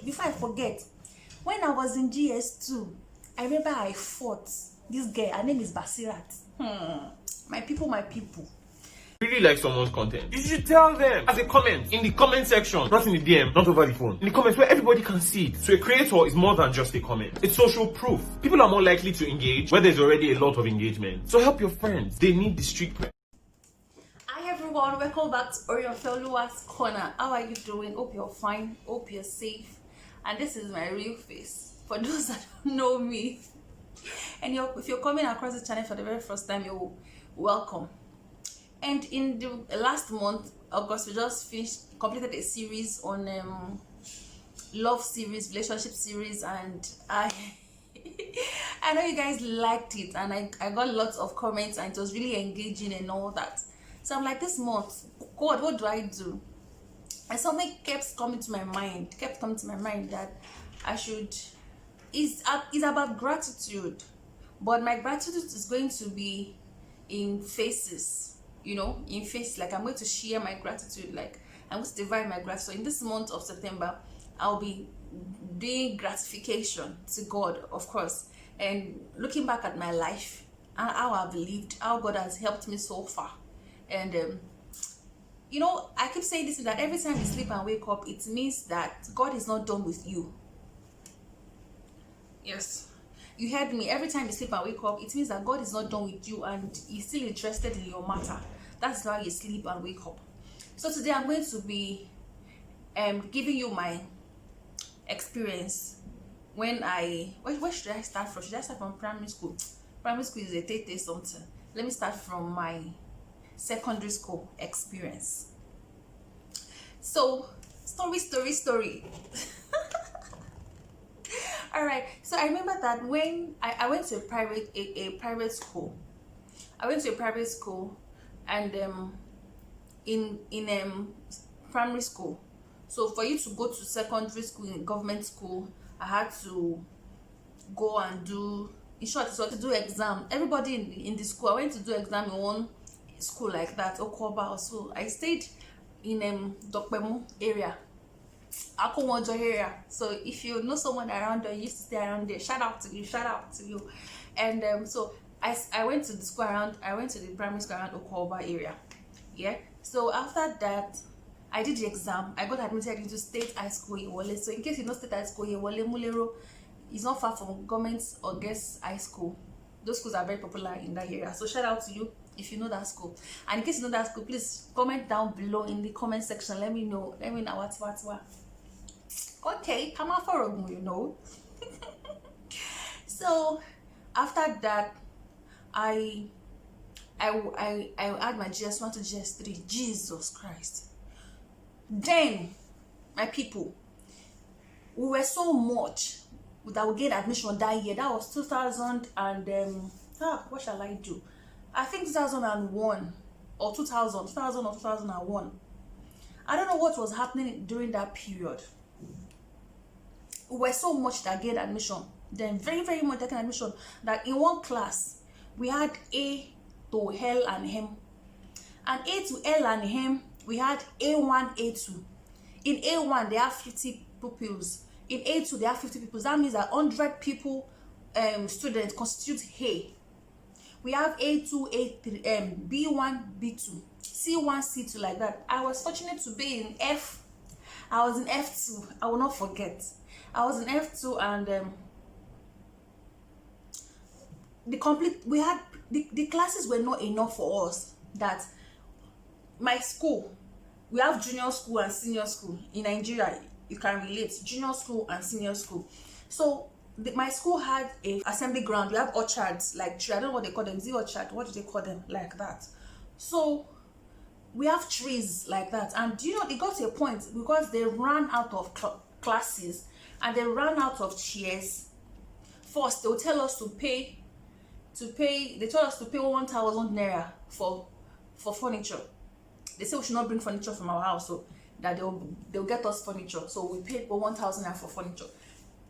before I forget, when I was in GS2, I remember I fought this girl. Her name is Basirat. My people. Really like someone's content, you should tell them as a comment in the comment section, not in the DM, not over the phone, in the comments where everybody can see it. So a creator is more than just a comment, it's social proof. People are more likely to engage where there's already a lot of engagement. So help your friends, they need the street cred. Hi everyone, welcome back to Oriofeoluwa's Corner. How are you doing? Hope you're fine, hope you're safe. And this is my real face for those that don't know me. And if you're coming across the channel for the very first time, you're welcome. And in the last month, August, we just completed a series on love series, relationship series, and I know you guys liked it, and I got lots of comments, and it was really engaging and all that. So I'm like, this month, God, what do I do? And something kept coming to my mind that I should, it's about gratitude, but my gratitude is going to be in phases. In faces. Like, I'm going to share my gratitude, like I'm going to divide my gratitude. So in this month of September, I'll be doing gratification to God, of course, and looking back at my life and how I've lived, how God has helped me so far. And I keep saying this, that every time you sleep and wake up, it means that God is not done with you. Yes, you heard me. Every time you sleep and wake up, it means that God is not done with you and He's still interested in your matter. That's why you sleep and wake up. So today I'm going to be giving you my experience when where should I start from? Should I start from primary school? Primary school is a 30 something. Let me start from my secondary school experience. So story. All right, so I remember that when I went to a private school. I went to a private school, and in primary school. So for you to go to secondary school in government school, I had to go and do, in short, so to do exam. Everybody in the school, I went to do exam in one school like that, Okoba. So I stayed in Dokpemu area, Akomojo area. So if you know someone around there, you used to stay around there, shout out to you. And so I went to the school around, I went to the primary school around Okoba area. Yeah. So after that, I did the exam. I got admitted into State High School Yewole. So in case you know State High School Yewole, Mulero is not far from Government or Guest High School. Those schools are very popular in that area. So shout out to you if you know that school. And in case you know that school, please comment down below in the comment section. Let me know. What. Okay, come on for a So after that, I had my GS1 to GS3. Jesus Christ. Then, my people, we were so much that we get admission that year. That was 2000 and what shall I do? I think 2001 or 2000 or 2001. I don't know what was happening during that period. We were so much that get admission. Then very, very much taking admission that in one class we had A to L and M. And A to L and M, we had A1, A2. In A1 they have 50 pupils. In A2 they have 50 pupils. That means that 100 people students constitute A. We have A2, A3, B1, B2, C1, C2, like that. I was fortunate to be in F. I was in F2. I will not forget. I was in F2, and the classes were not enough for us. That my school, we have junior school and senior school in Nigeria. You can relate, junior school and senior school. So my school had a assembly ground. We have orchards, like tree. I don't know what they call them. The orchard. What do they call them? Like that. So we have trees like that. And it got to a point because they ran out of classes and they ran out of chairs. First, they will tell us to pay. They told us to pay 1,000 naira for furniture. They say we should not bring furniture from our house, so that they'll get us furniture. So we paid 1,000 naira for furniture.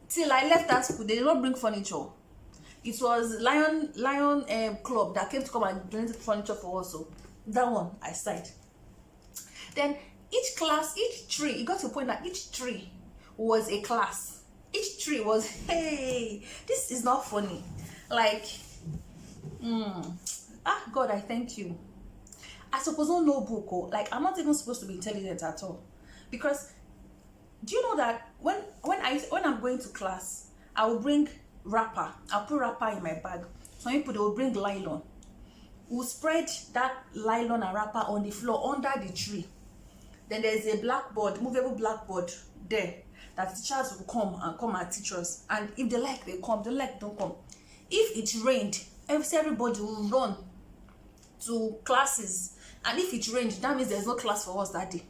Till I left that school, they did not bring furniture. It was Lion Club that came to come and donate furniture for us. So that one I signed. Then each class, each tree, it got to a point that each tree was a class. Each tree was, hey, this is not funny. Like, God, I thank you. I suppose no book, oh, like I'm not even supposed to be intelligent at all. Because do you know that when I'm going to class, I will bring wrapper. I'll put wrapper in my bag. Some people, they will bring nylon. We'll spread that nylon and wrapper on the floor under the tree. Then there's a blackboard, movable blackboard there, that teachers will come and teach us. And if they like, they come. They like, don't come. If it rained, everybody will run to classes. And if it rained, that means there's no class for us that day.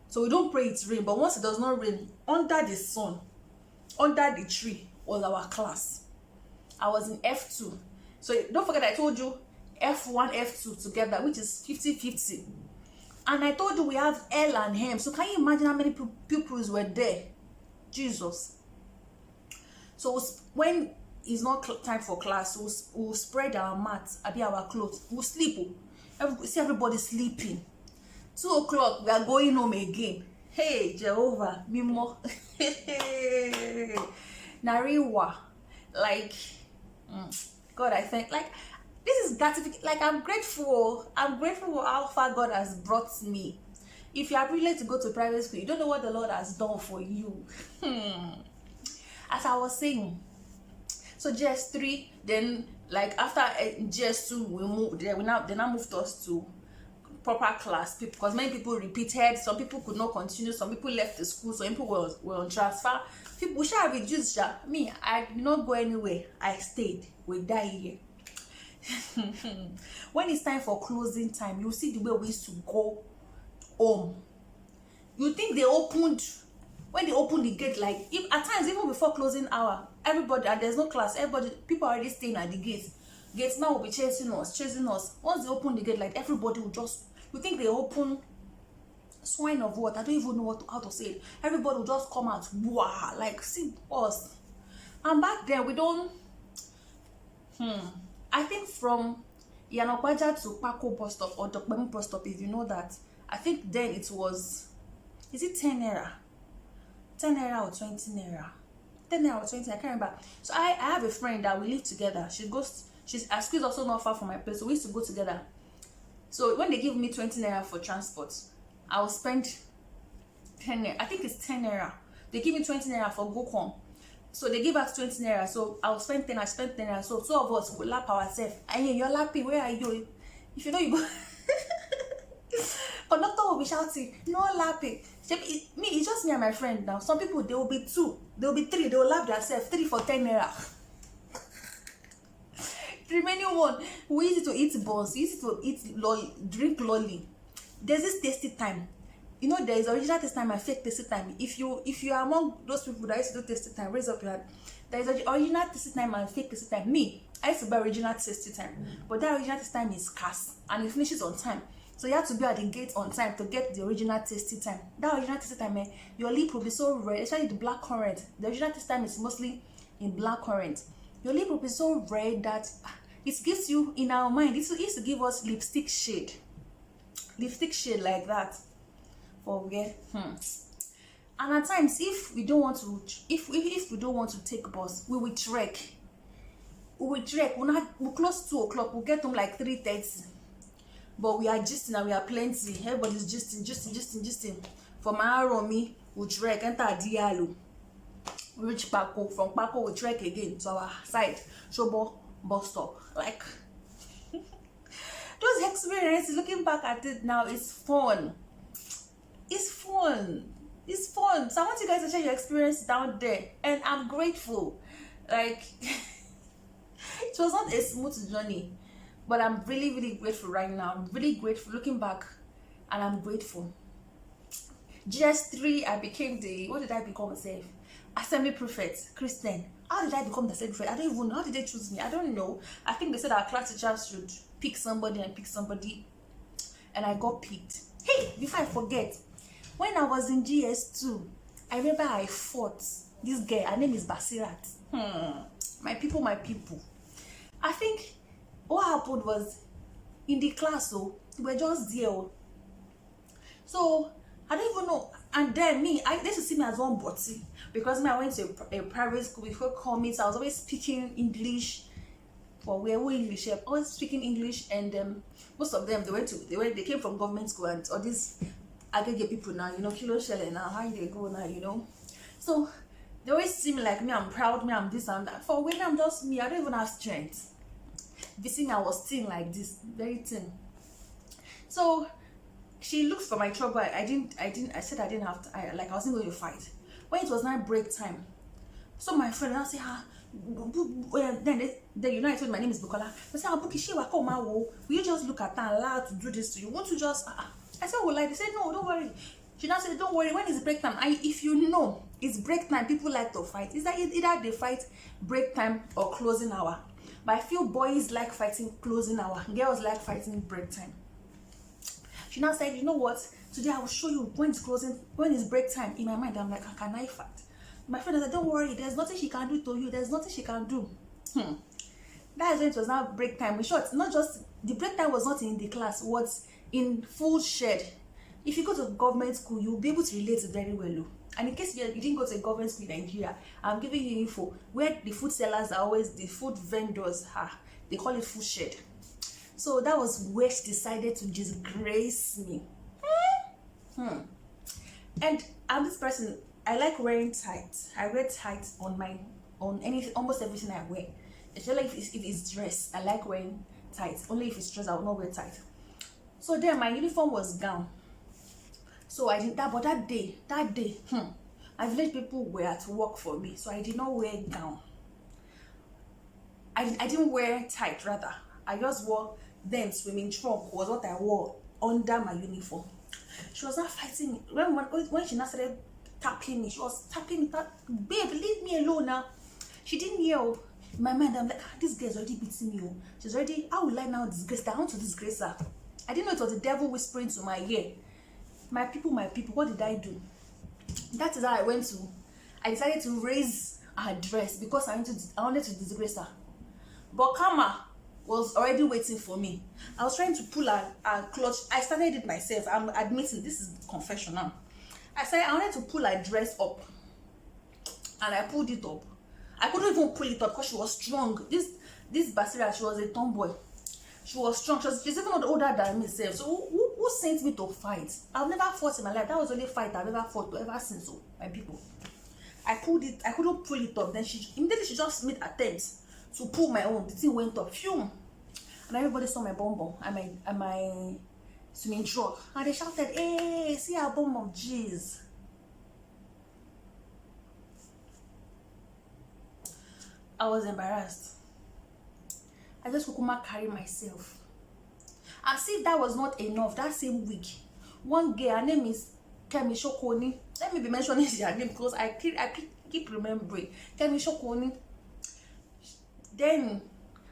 So we don't pray it rain. But once it does not rain, under the sun, under the tree was our class. I was in F2. So don't forget I told you F1, F2 together, which is 50-50. And I told you we have L and M. So can you imagine how many pupils were there? Jesus. So when it's not time for class, we'll spread our mats, our clothes. We'll sleep. See everybody sleeping. 2 o'clock, we are going home again. Hey, Jehovah, Mimo. Nariwa. Like, God, I think, like, this is gratification. Like, I'm grateful for how far God has brought me. If you are privileged to go to private school, you don't know what the Lord has done for you. As I was saying, so GS3, then like after GS2, we moved. They now moved us to proper class because many people repeated. Some people could not continue. Some people left the school. Some people were on transfer. People shall reduce. Me, I did not go anywhere. I stayed. We die here. When it's time for closing time, you see the way we used to go home. You think they opened, when they opened the gate, like if at times even before closing hour, everybody, and there's no class, people are already staying at the gates now will be chasing us. Once they open the gate, like everybody will just, you think they open swine of what? I don't even know how to say it. Everybody will just come out, wow, like see us. And back then we don't I think from Yanokwaja to Pako bus stop or Dokpemu bus stop, if you know that, I think then it was, is it 10 naira? 10 naira or 20 naira? 10 naira or 20, I can't remember. So I have a friend that we live together. Our school is also not far from my place, so we used to go together. So when they give me 20 naira for transport, I will spend 10 naira. I think it's 10 naira. They give me 20 naira for go home. So they give us 20 naira. So I'll spend 10, I spend 10 naira. So 2 of us will lap ourselves. And you're lapping, where are you? If you know you go. Conductor will be shouting, no lapping. It's just me and my friend now. Some people, there will be 2, there will be 3, they will lap themselves, 3 for 10 naira. The remaining one, we used to eat buns, we used to eat drink lolly. There's this tasty time. You know, there is original tasty time and fake tasty time. If you are among those people that used to do tasty time, raise up your hand. There is original tasty time and fake tasty time. Me, I used to buy original tasty time, but that original tasty time is scarce and it finishes on time. So you have to be at the gate on time to get the original tasty time. That original tasty time, your lip will be so red, especially the black currant. The original tasty time is mostly in black currant. Your lip will be so red that it gives you, in our mind, it used to give us lipstick shade like that. Forget. And at times, if we don't want to take bus, we will trek. We'll close 2 o'clock. We'll get home like 3:30. But we are gisting and we are plenty. Everybody's gisting. From Aromi, we trek, enter Diallo. We reach Pako. From Pako, we trek again to our side. Shobo bus stop. Like, those experiences, looking back at it now, it's fun. It's fun. So I want you guys to share your experience down there. And I'm grateful. Like, it was not a smooth journey. But I'm really, really grateful right now. I'm really grateful looking back. And I'm grateful. GS3, I became what did I become myself? Assembly prefect, Christian. How did I become the assembly prefect? I don't even know. How did they choose me? I don't know. I think they said our class teachers should pick somebody. And I got picked. Hey, before I forget, when I was in GS2, I remember I fought this girl. Her name is Basirat. My people. I think what happened was, in the class, we were just there. So I don't even know. And then me, they used to see me as one body because me, I went to a private school before coming, so I was always speaking English. For we were English, I always speaking English, and most of them they came from government school, and all these agege people now, kilo shell now, how they go now, so they always see me like me, I'm proud, me, I'm this and that. For when I'm just me, I don't even have strength. This thing I was thin like this, very thin. So she looked for my trouble. I said I didn't have to, I wasn't going to fight. When it was now break time, so my friend now say, then I told my name is Bukola. I said, will you just look at her and allow her to do this to you? Want to just I said, well, like, they said, no, don't worry. She now said, don't worry, when it's break time, if you know it's break time, people like to fight. Is that either they fight break time or closing hour? But I feel boys like fighting closing hour, girls like fighting break time. She now said, you know what? Today I will show you when it's break time. In my mind, I'm like, can I fight? My friend said, don't worry, there's nothing she can do to you. There's nothing she can do. That is when it was now break time. In short, not just the break time was not in the class, was in food shed. If you go to government school, you'll be able to relate very well. And in case you didn't go to a government school in Nigeria, I'm giving you info where the food sellers are always the food vendors. They call it food shed. So that was where she decided to disgrace me. And I'm this person, I like wearing tights. I wear tights on almost everything I wear. Especially if it's dress, I like wearing tights. Only if it's dress, I will not wear tights. So then my uniform was gown. So I did that, but that day, my village people were at work for me, so I did not wear gown. I didn't wear tight, rather. I just wore then swimming trunk was what I wore under my uniform. She was not fighting me. When she now started tapping me, she was tapping me, babe, leave me alone now. She didn't yell. In my mind, I'm like, this girl's already beating me. She's already, how will I now disgrace her? I want to disgrace her. I didn't know it was the devil whispering to my ear. My people, what did I do? That is how I decided to raise her dress because I wanted to disgrace her. But karma was already waiting for me. I was trying to pull her clutch. I started it myself. I'm admitting this is confession now. I wanted to pull her dress up, and I pulled it up. I couldn't even pull it up because she was strong. This Basira, she was a tomboy. She was strong. She's even older than myself. So who sent me to fight? I've never fought in my life. That was the only fight I've ever fought ever since. So my people, I pulled it. I couldn't pull it up. Then immediately she just made attempts to pull my own. The thing went up. Phew. And everybody saw my bum bum and my swimming trunk. And they shouted, hey, see our bum bum, jeez. I was embarrassed. I just kukuma carry myself. As if that was not enough, that same week, one girl, her name is Kemi Shokoni. Let me be mentioning her name because I keep remembering. Kemi Shokoni. Then,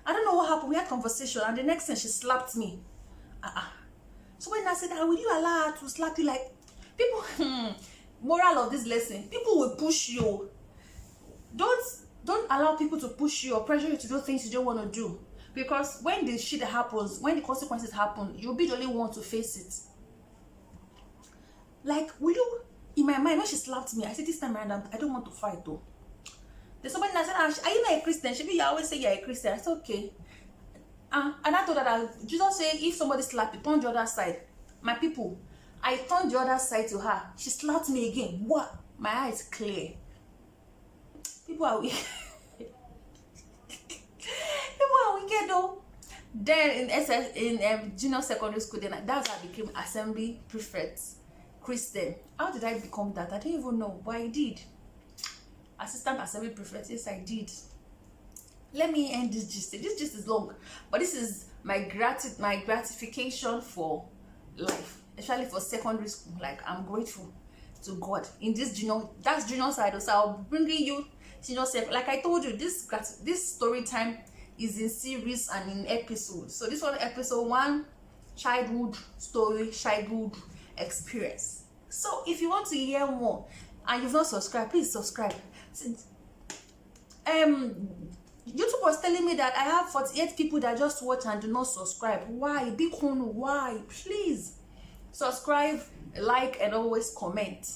I don't know what happened. We had conversation, and the next thing she slapped me. So when I said, will you allow her to slap you? Like, people, moral of this lesson, people will push you. Don't allow people to push you or pressure you to do things you don't want to do. Because when the shit happens, when the consequences happen, you'll be the only one to face it. Like, will you, in my mind, when she slapped me, I said, this time around, I don't want to fight though. There's somebody that said, are you not a Christian? You always say you're a Christian. I said, okay. And I told her that Jesus said, if somebody slapped you, turn the other side. My people, I turned the other side to her. She slapped me again. What? My eyes clear. People are wicked. People are wicked though. Then in junior secondary school, then that's how I became assembly prefect, Christian. How did I become that? I don't even know, but I did. Assistant assembly prefect, yes I did. Let me end this gist. This gist is long, but this is my gratification for life, especially for secondary school. Like, I'm grateful to God in this junior, that's junior side. So I'll bring you senior sec. Like I told you, this story time is in series and in episodes. So this one, episode 1, childhood story, childhood experience. So if you want to hear more and you've not subscribed, please subscribe. YouTube was telling me that I have 48 people that just watch and do not subscribe. Why? Big one, why? Please subscribe, like, and always comment.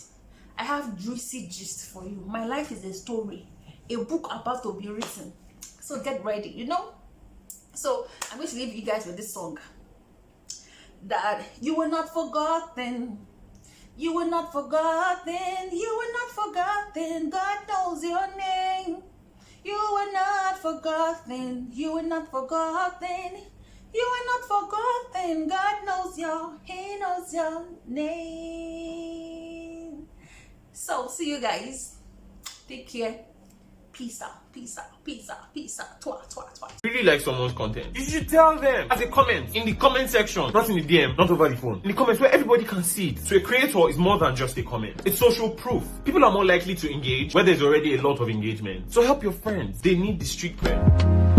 I have juicy gist for you. My life is a story, a book about to be written. So get ready, you know. So I'm going to leave you guys with this song. That you were not forgotten. You were not forgotten. You were not forgotten. God knows your name. You were not forgotten. You were not forgotten. You are not forgotten. God knows He knows your name. So see you guys. Take care. Peace out. Peace out. Peace out. Peace out. Twat, twat, twat. Really like someone's content, you should tell them as a comment in the comment section, not in the DM, not over the phone. In the comments where everybody can see it. So a creator is more than just a comment. It's social proof. People are more likely to engage where there's already a lot of engagement. So help your friends. They need the street cred.